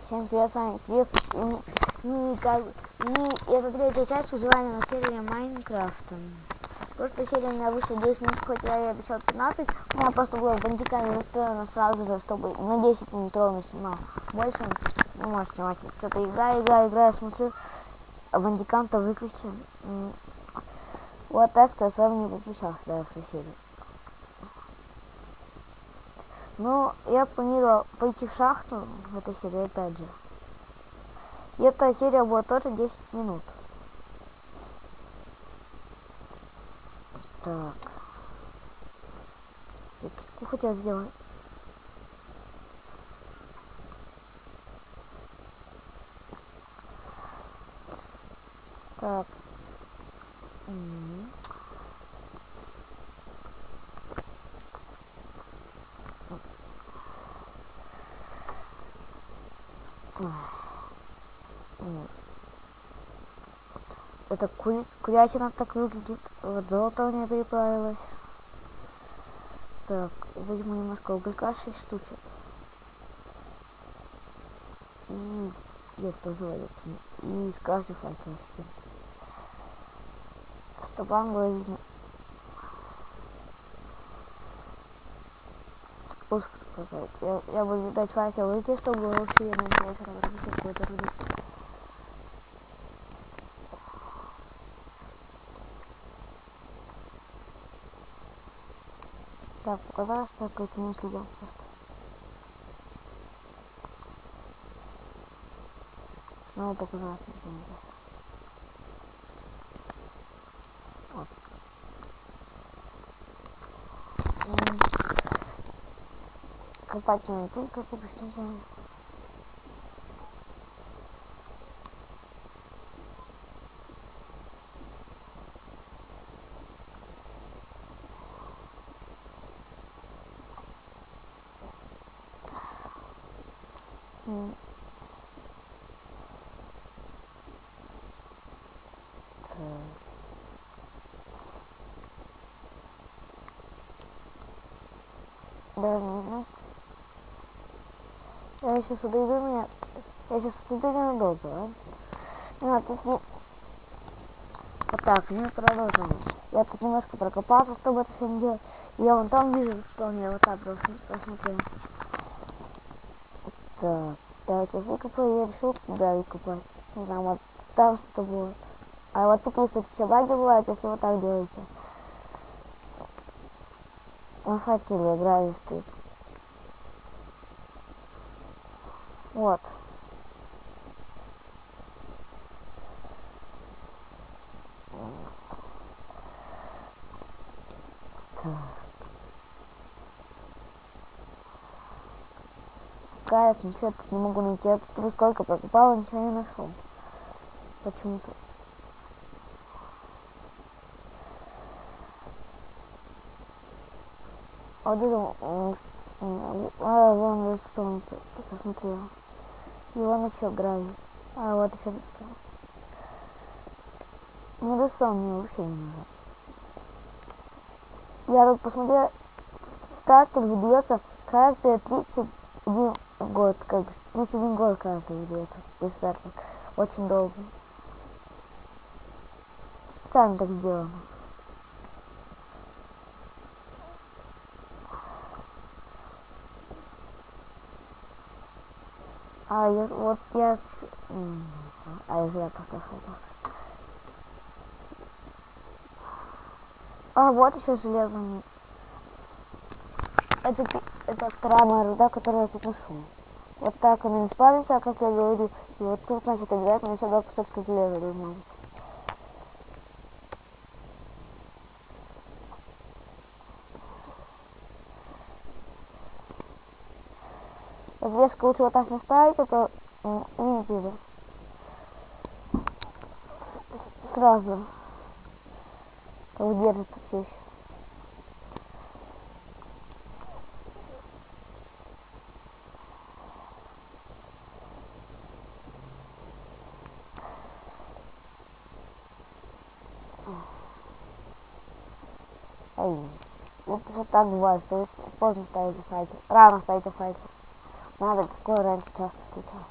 Всем привет, с вами Кирилл. И это третья часть выживания на серии Майнкрафта. В прошлой серии у меня вышло 10 минут, хотя я обещал 15. У меня просто было бандиками настроено сразу же, чтобы на 10 минут ровно снимал. Больше не может снимать. Это игра, я смотрю, а бандикам-то выключен. Вот так-то я с вами не подписался, да, в серии. Ну, я планировал пойти в шахту в этой серии опять же. И эта серия будет тоже 10 минут. Так. Я кишку хотел сделать. Так. Это курятина так выглядит. Вот золото у меня переплавилось. Так, возьму немножко уголька, 6 штучек. И это заводится. И с каждой факела себе. Чтобы он было видно. Спуск какой-то. Я буду дать факел выйти, чтобы было вообще видно интересно, какой-то руды. Так, показалось, так это не следил просто. Снова показалось, не вот. Копательная тулька, как обычно делаем. Да, не я сейчас подойду меня. Я сейчас отойду ненадолго, а? Ну, тут не... Вот так, мы продолжим. Я тут немножко прокопался, чтобы это все не делать. И я вон там вижу, что он, я вот так посмотрел. Так, я сейчас выкопаю, я решил туда выкопать. Не знаю, вот там что-то будет. А вот такие, кстати, все баги бывают, если вот так делаете. На факеле гравий стоит. Вот. Так. Кайф, ничего тут не могу найти. Я тут сколько прокопал, ничего не нашел. Почему-то. А вот это... вон redstone, посмотрел. И вон еще гравий. А вот еще redstone. Ну redstone мне вообще не нужен. Я тут посмотрел, стартер выдается каждые 31 год, как бы 31 год каждый выдается без стартер. Очень долго. Специально так сделано. А я вот я зря послушал. А вот еще железо. Это вторая моя руда, которую я тут нашел. Вот так он не спавнится, как я говорю. И вот тут, значит, обязательно еще 2 кусочка железа должно быть. Вешка лучше вот так не ставить, это, видите же, сразу как бы держится все еще. Вот что так бывает, что вы поздно ставите файтер, рано ставите файтер. Надо, такое раньше часто случалось.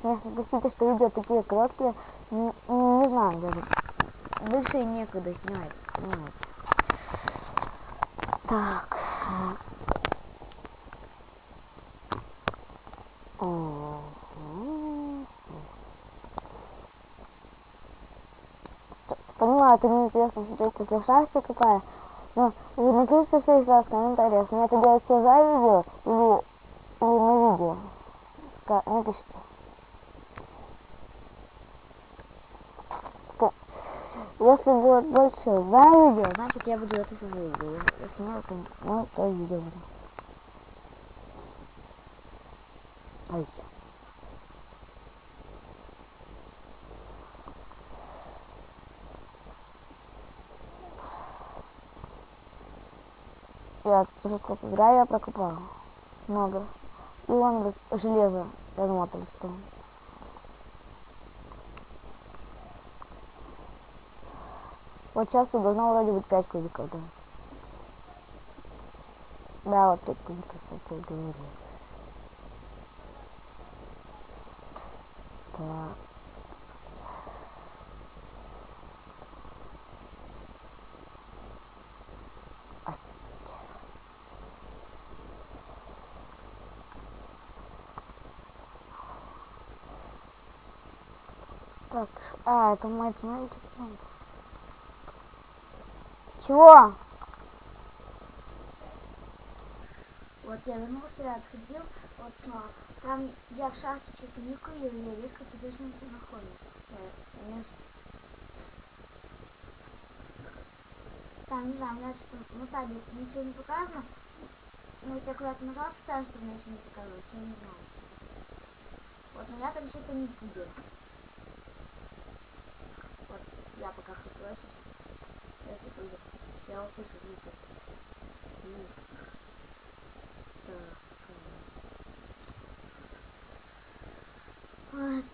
Конечно, простите, что видео такие короткие. Не знаю даже. Больше и некогда снять. Вот. Так. Понимаю, это неинтересно смотреть, как красавица какая. Но вы напишите все из вас в комментариях, мне это делать все за видео или на видео. Напишите. Если будет больше за видео, значит я буду это все за видео. Если нет, то видео буду. Ай. Я тут уже сколько гравия прокопал. Много. И вон железо. Я думал, это листом. Вот сейчас тут должно вроде быть 5 кубиков, да. Да, вот 5 кубиков, как я говорил. Так. Так, это мой мальчик. Чего? Вот я вернулся, я отходил, вот снова. Там я в шахте что-то никаю, я резко теперь все находит. Там, не знаю, у меня что-то на табе ничего не показано. Но я куда-то нажал специально, чтобы мне ничего не показалось, я не знаю. Вот, но я там что-то не видел. Вот, я пока прикрою. Я услышу звуки. Так. Вот.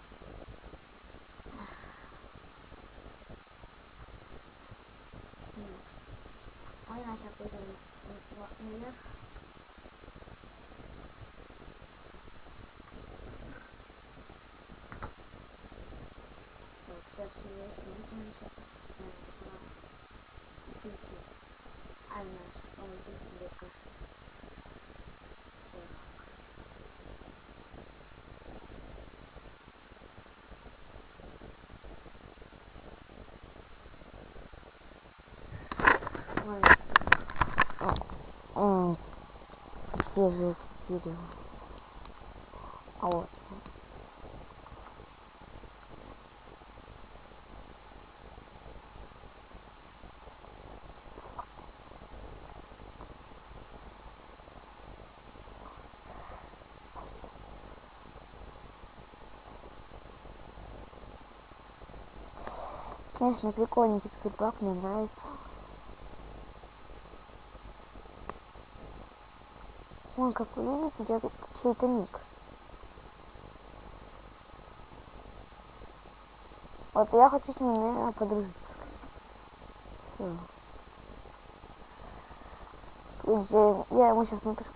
А я сейчас пойду наверх. Так, сейчас я сниму, сейчас посмотрим. Ай, сейчас снова будет кажется. Где же это дерево? А вот. Конечно, прикольный текстурпак, мне нравится. Вон, как вы видите, идет чей-то ник. Вот я хочу с ним, наверное, подружиться. Все. Я ему сейчас напишу.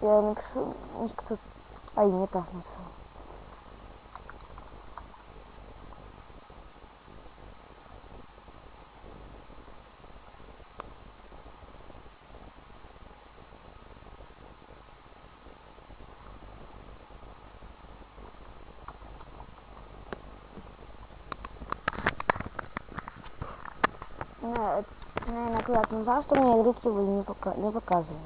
Я напишу, кто... Ай, не так написал. Наверное, куда-то назад, что мне игрушки были не показывались.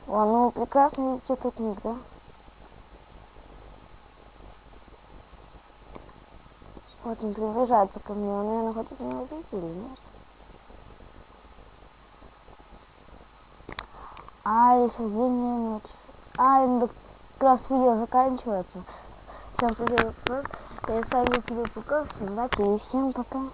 О, ну прекрасно видите тут ник, да? Вот он приближается ко мне, он, наверное, хочет меня убить или нет? Сейчас 9 минут. Как раз видео заканчивается. Всем спасибо, я с вами Кирилл Пуков, всем удачи и всем пока.